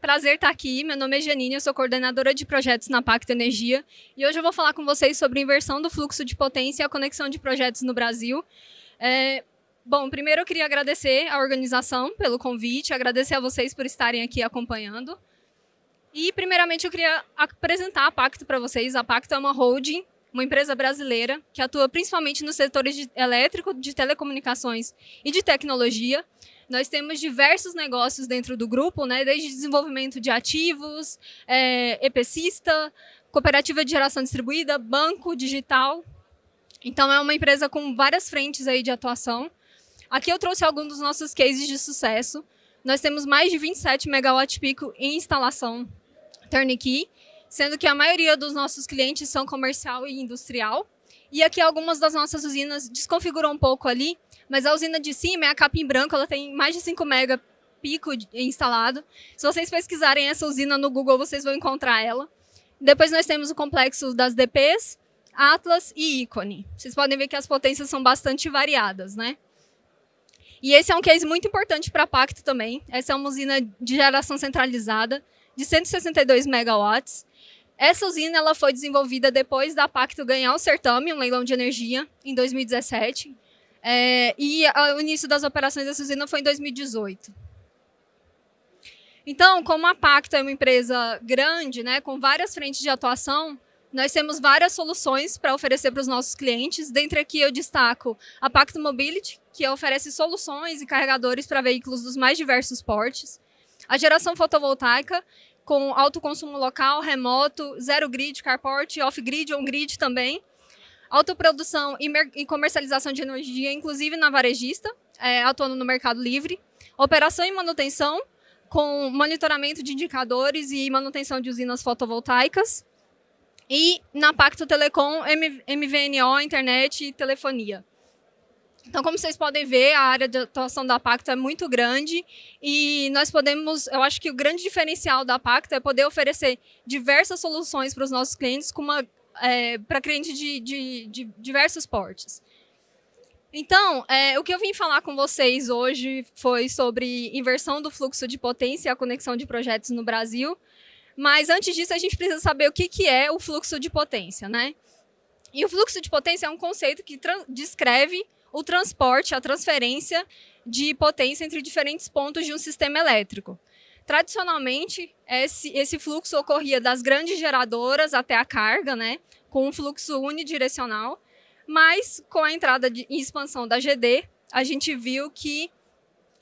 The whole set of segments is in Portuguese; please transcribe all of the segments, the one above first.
prazer estar aqui. Meu nome é Janine, eu sou coordenadora de projetos na Pacto Energia e hoje eu vou falar com vocês sobre inversão do fluxo de potência e a conexão de projetos no Brasil. Bom, primeiro eu queria agradecer à organização pelo convite, agradecer a vocês por estarem aqui acompanhando. E, primeiramente, eu queria apresentar a Pacto para vocês. A Pacto é uma holding, uma empresa brasileira que atua principalmente nos setores de elétrico, de telecomunicações e de tecnologia. Nós temos diversos negócios dentro do grupo, né, desde desenvolvimento de ativos, EPCista, cooperativa de geração distribuída, banco digital. Então, é uma empresa com várias frentes aí de atuação. Aqui eu trouxe alguns dos nossos cases de sucesso. Nós temos mais de 27 megawatt-pico em instalação turnkey, sendo que a maioria dos nossos clientes são comercial e industrial. E aqui algumas das nossas usinas desconfiguram um pouco ali, mas a usina de cima é a Capim Branco, ela tem mais de 5 megapico instalado. Se vocês pesquisarem essa usina no Google, vocês vão encontrar ela. Depois nós temos o complexo das DPs, Atlas e Ícone. Vocês podem ver que as potências são bastante variadas, né? E esse é um case muito importante para a Pacto também. Essa é uma usina de geração centralizada de 162 megawatts. Essa usina ela foi desenvolvida depois da Pacto ganhar o certame, um leilão de energia, em 2017. E o início das operações dessa usina foi em 2018. Então, como a Pacto é uma empresa grande, né, com várias frentes de atuação, nós temos várias soluções para oferecer para os nossos clientes. Dentre aqui eu destaco a Pacto Mobility, que oferece soluções e carregadores para veículos dos mais diversos portes. A geração fotovoltaica, com alto consumo local, remoto, zero grid, carport, off-grid, on-grid também. Autoprodução e comercialização de energia, inclusive na varejista, atuando no Mercado Livre. Operação e manutenção, com monitoramento de indicadores e manutenção de usinas fotovoltaicas. E na Pacto Telecom, MVNO, internet e telefonia. Então, como vocês podem ver, a área de atuação da Pacto é muito grande e nós podemos, eu acho que o grande diferencial da Pacto é poder oferecer diversas soluções para os nossos clientes, para clientes de diversos portes. Então, o que eu vim falar com vocês hoje foi sobre inversão do fluxo de potência e a conexão de projetos no Brasil. Mas, antes disso, a gente precisa saber o que é o fluxo de potência, né? E o fluxo de potência é um conceito que descreve o transporte, a transferência de potência entre diferentes pontos de um sistema elétrico. Tradicionalmente, esse fluxo ocorria das grandes geradoras até a carga, né, com um fluxo unidirecional, mas com a entrada e expansão da GD, a gente viu que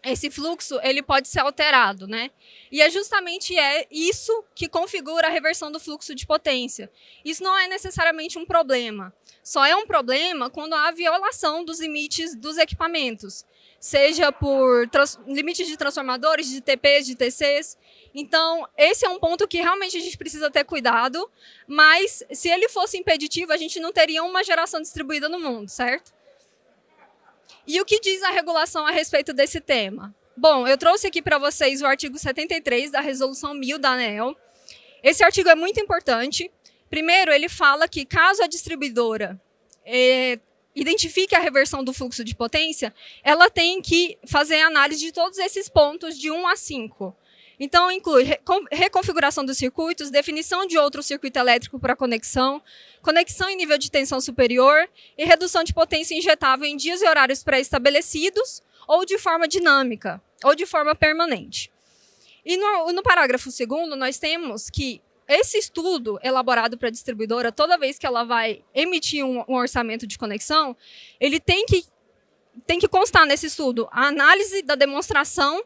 esse fluxo ele pode ser alterado, né? E é justamente isso que configura a reversão do fluxo de potência. Isso não é necessariamente um problema. Só é um problema quando há violação dos limites dos equipamentos, seja por limites de transformadores, de TPs, de TCs. Então, esse é um ponto que realmente a gente precisa ter cuidado, mas se ele fosse impeditivo, a gente não teria uma geração distribuída no mundo, certo? E o que diz a regulação a respeito desse tema? Bom, eu trouxe aqui para vocês o artigo 73 da Resolução 1000 da ANEEL. Esse artigo é muito importante. Primeiro, ele fala que caso a distribuidora identifique a reversão do fluxo de potência, ela tem que fazer a análise de todos esses pontos de 1 a 5. Então, inclui reconfiguração dos circuitos, definição de outro circuito elétrico para conexão em nível de tensão superior e redução de potência injetável em dias e horários pré-estabelecidos ou de forma dinâmica, ou de forma permanente. E no parágrafo 2º, nós temos que esse estudo elaborado para a distribuidora, toda vez que ela vai emitir um orçamento de conexão, ele tem que constar nesse estudo a análise da demonstração,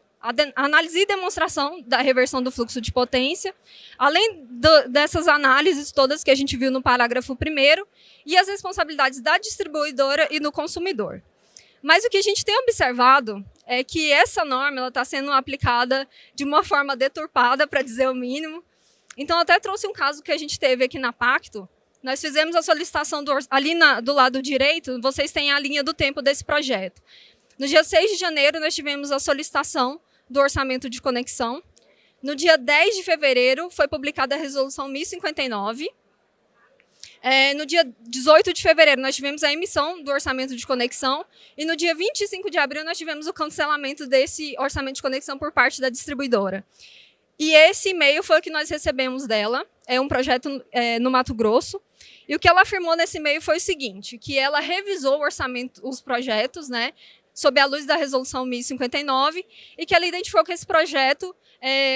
análise e demonstração da reversão do fluxo de potência, além dessas análises todas que a gente viu no parágrafo 1º, e as responsabilidades da distribuidora e do consumidor. Mas o que a gente tem observado é que essa norma está sendo aplicada de uma forma deturpada, para dizer o mínimo. Então, eu até trouxe um caso que a gente teve aqui na Pacto. Nós fizemos a solicitação ali do lado direito, vocês têm a linha do tempo desse projeto. No dia 6 de janeiro, nós tivemos a solicitação do orçamento de conexão. No dia 10 de fevereiro, foi publicada a resolução 1059. No dia 18 de fevereiro, nós tivemos a emissão do orçamento de conexão. E no dia 25 de abril, nós tivemos o cancelamento desse orçamento de conexão por parte da distribuidora. E esse e-mail foi o que nós recebemos dela. É um projeto no Mato Grosso. E o que ela afirmou nesse e-mail foi o seguinte, que ela revisou o orçamento, os projetos, né, sob a luz da resolução 1059, e que ela identificou que esse projeto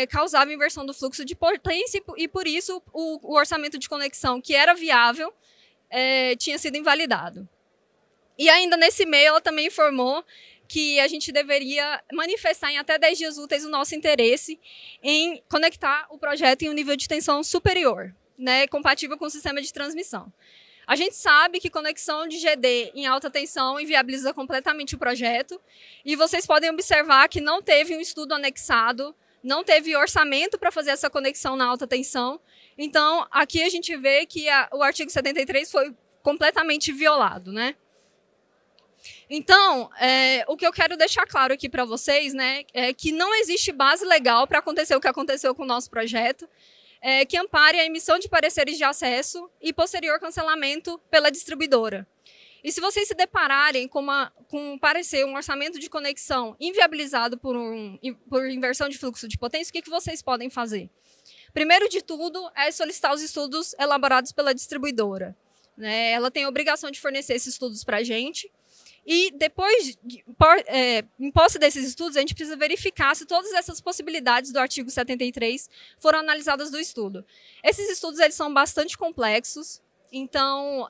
causava inversão do fluxo de potência e, por isso, o orçamento de conexão, que era viável, tinha sido invalidado. E ainda nesse e-mail, ela também informou que a gente deveria manifestar em até 10 dias úteis o nosso interesse em conectar o projeto em um nível de tensão superior, né, compatível com o sistema de transmissão. A gente sabe que conexão de GD em alta tensão inviabiliza completamente o projeto, e vocês podem observar que não teve um estudo anexado, não teve orçamento para fazer essa conexão na alta tensão. Então, aqui a gente vê que o artigo 73 foi completamente violado, né? Então, o que eu quero deixar claro aqui para vocês, né, é que não existe base legal para acontecer o que aconteceu com o nosso projeto, que ampare a emissão de pareceres de acesso e posterior cancelamento pela distribuidora. E se vocês se depararem com um parecer, um orçamento de conexão inviabilizado por inversão de fluxo de potência, o que vocês podem fazer? Primeiro de tudo, é solicitar os estudos elaborados pela distribuidora, né? Ela tem a obrigação de fornecer esses estudos para a gente. E depois, em posse desses estudos, a gente precisa verificar se todas essas possibilidades do artigo 73 foram analisadas do estudo. Esses estudos eles são bastante complexos, então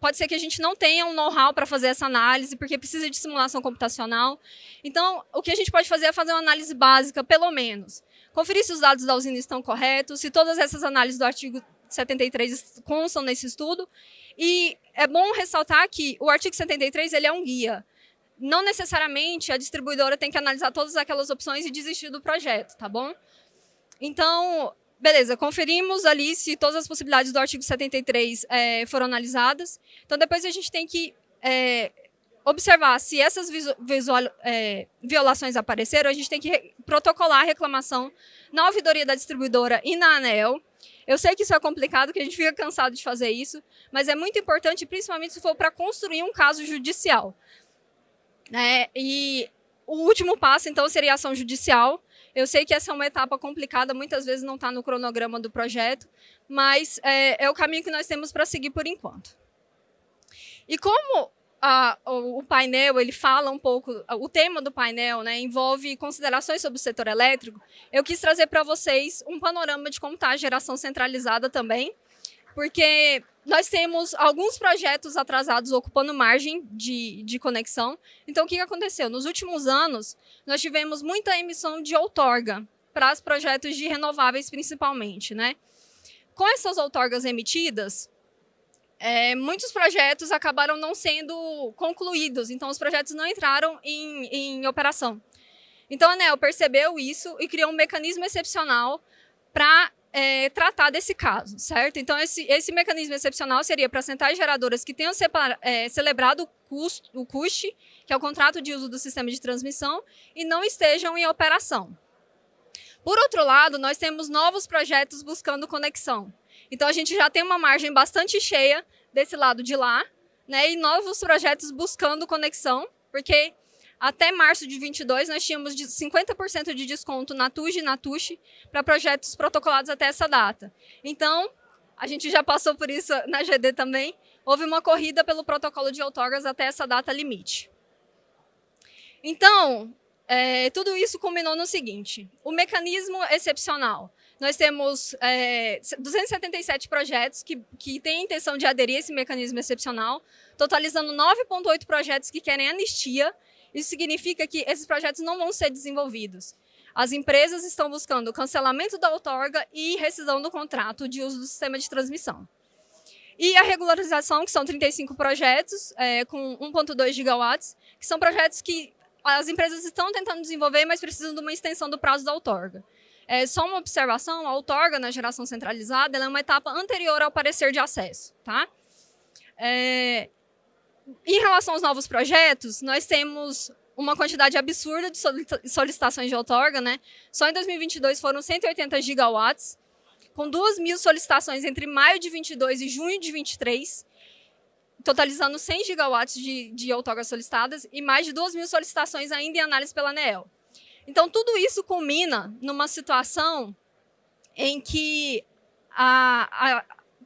pode ser que a gente não tenha um know-how para fazer essa análise, porque precisa de simulação computacional. Então, o que a gente pode fazer é fazer uma análise básica, pelo menos. Conferir se os dados da usina estão corretos, se todas essas análises do artigo 73 constam nesse estudo. E é bom ressaltar que o artigo 73 ele é um guia. Não necessariamente a distribuidora tem que analisar todas aquelas opções e desistir do projeto, tá bom? Então, beleza, conferimos ali se todas as possibilidades do artigo 73 foram analisadas. Então, depois a gente tem que observar se essas violações apareceram, a gente tem que protocolar a reclamação na ouvidoria da distribuidora e na ANEEL. Eu sei que isso é complicado, que a gente fica cansado de fazer isso, mas é muito importante, principalmente se for para construir um caso judicial. E o último passo, então, seria a ação judicial. Eu sei que essa é uma etapa complicada, muitas vezes não está no cronograma do projeto, mas é o caminho que nós temos para seguir por enquanto. E como o painel, ele fala um pouco, o tema do painel, né, envolve considerações sobre o setor elétrico, eu quis trazer para vocês um panorama de como está a geração centralizada também, porque nós temos alguns projetos atrasados ocupando margem de conexão. Então, o que aconteceu? Nos últimos anos, nós tivemos muita emissão de outorga para os projetos de renováveis, principalmente, né? Com essas outorgas emitidas, muitos projetos acabaram não sendo concluídos, então os projetos não entraram em operação. Então a ANEEL percebeu isso e criou um mecanismo excepcional para tratar desse caso, certo? Então esse mecanismo excepcional seria para centrais geradoras que tenham celebrado o CUST, que é o contrato de uso do sistema de transmissão, e não estejam em operação. Por outro lado, nós temos novos projetos buscando conexão. Então, a gente já tem uma margem bastante cheia desse lado de lá, né, e novos projetos buscando conexão, porque até março de 22 nós tínhamos 50% de desconto na TUJ e na TUX para projetos protocolados até essa data. Então, a gente já passou por isso na GD também, houve uma corrida pelo protocolo de outorgas até essa data limite. Então, tudo isso culminou no seguinte: o mecanismo excepcional. Nós temos 277 projetos que têm a intenção de aderir a esse mecanismo excepcional, totalizando 9,8 projetos que querem anistia. Isso significa que esses projetos não vão ser desenvolvidos. As empresas estão buscando o cancelamento da outorga e rescisão do contrato de uso do sistema de transmissão. E a regularização, que são 35 projetos com 1,2 gigawatts, que são projetos que as empresas estão tentando desenvolver, mas precisam de uma extensão do prazo da outorga. Só uma observação: a outorga na geração centralizada ela é uma etapa anterior ao parecer de acesso. Tá? Em relação aos novos projetos, nós temos uma quantidade absurda de solicitações de outorga, né? Só em 2022 foram 180 gigawatts, com 2.000 solicitações entre maio de 22 e junho de 23, totalizando 100 gigawatts de outorgas solicitadas e mais de 2.000 solicitações ainda em análise pela ANEEL. Então, tudo isso culmina numa situação em que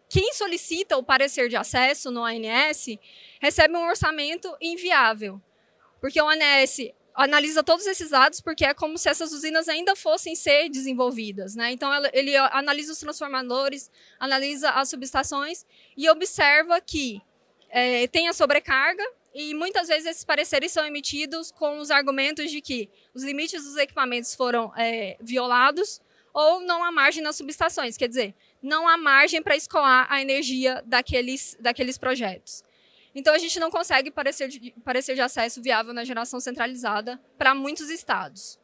quem solicita o parecer de acesso no ANS recebe um orçamento inviável, porque o ANS analisa todos esses dados porque é como se essas usinas ainda fossem ser desenvolvidas, né? Então, ele analisa os transformadores, analisa as subestações e observa que tem a sobrecarga e muitas vezes esses pareceres são emitidos com os argumentos de que os limites dos equipamentos foram violados ou não há margem nas subestações, quer dizer, não há margem para escoar a energia daqueles projetos. Então, a gente não consegue parecer de acesso viável na geração centralizada para muitos estados.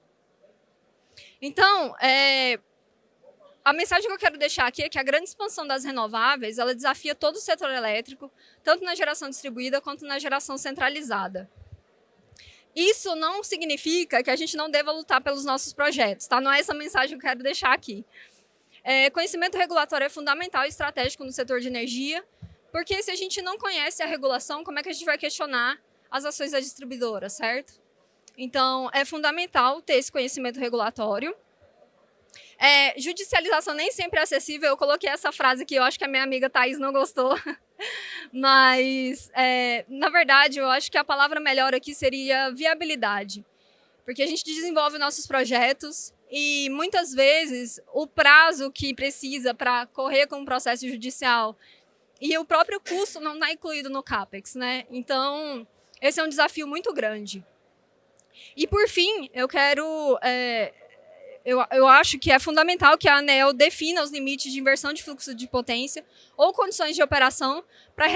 Então, a mensagem que eu quero deixar aqui é que a grande expansão das renováveis ela desafia todo o setor elétrico, tanto na geração distribuída quanto na geração centralizada. Isso não significa que a gente não deva lutar pelos nossos projetos, tá? Não é essa mensagem que eu quero deixar aqui. Conhecimento regulatório é fundamental e estratégico no setor de energia, porque se a gente não conhece a regulação, como é que a gente vai questionar as ações da distribuidora, certo? Então, é fundamental ter esse conhecimento regulatório. Judicialização nem sempre é acessível. Eu coloquei essa frase aqui, eu acho que a minha amiga Thaís não gostou. Mas, na verdade, eu acho que a palavra melhor aqui seria viabilidade. Porque a gente desenvolve nossos projetos e, muitas vezes, o prazo que precisa para correr com o processo judicial e o próprio custo não está incluído no CAPEX, né? Então, esse é um desafio muito grande. E, por fim, eu quero... Eu acho que é fundamental que a ANEEL defina os limites de inversão de fluxo de potência ou condições de operação para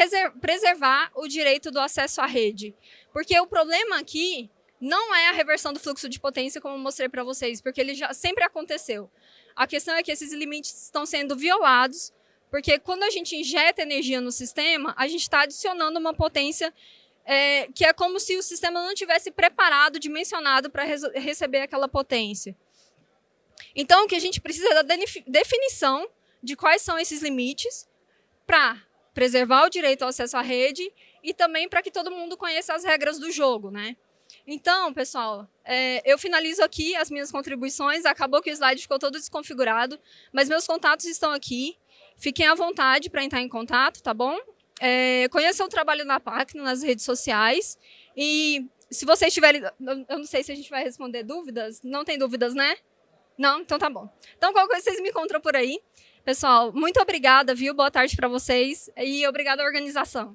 preservar o direito do acesso à rede. Porque o problema aqui não é a reversão do fluxo de potência, como eu mostrei para vocês, porque ele já sempre aconteceu. A questão é que esses limites estão sendo violados, porque quando a gente injeta energia no sistema, a gente está adicionando uma potência que é como se o sistema não tivesse preparado, dimensionado para receber aquela potência. Então, o que a gente precisa é da definição de quais são esses limites para preservar o direito ao acesso à rede e também para que todo mundo conheça as regras do jogo, né? Então, pessoal, eu finalizo aqui as minhas contribuições. Acabou que o slide ficou todo desconfigurado, mas meus contatos estão aqui. Fiquem à vontade para entrar em contato, tá bom? Conheçam o trabalho da PACNO nas redes sociais. E se vocês tiverem... Eu não sei se a gente vai responder dúvidas. Não tem dúvidas, né? Não? Então tá bom. Então, qualquer coisa vocês me encontram por aí. Pessoal, muito obrigada, viu? Boa tarde para vocês e obrigada à organização.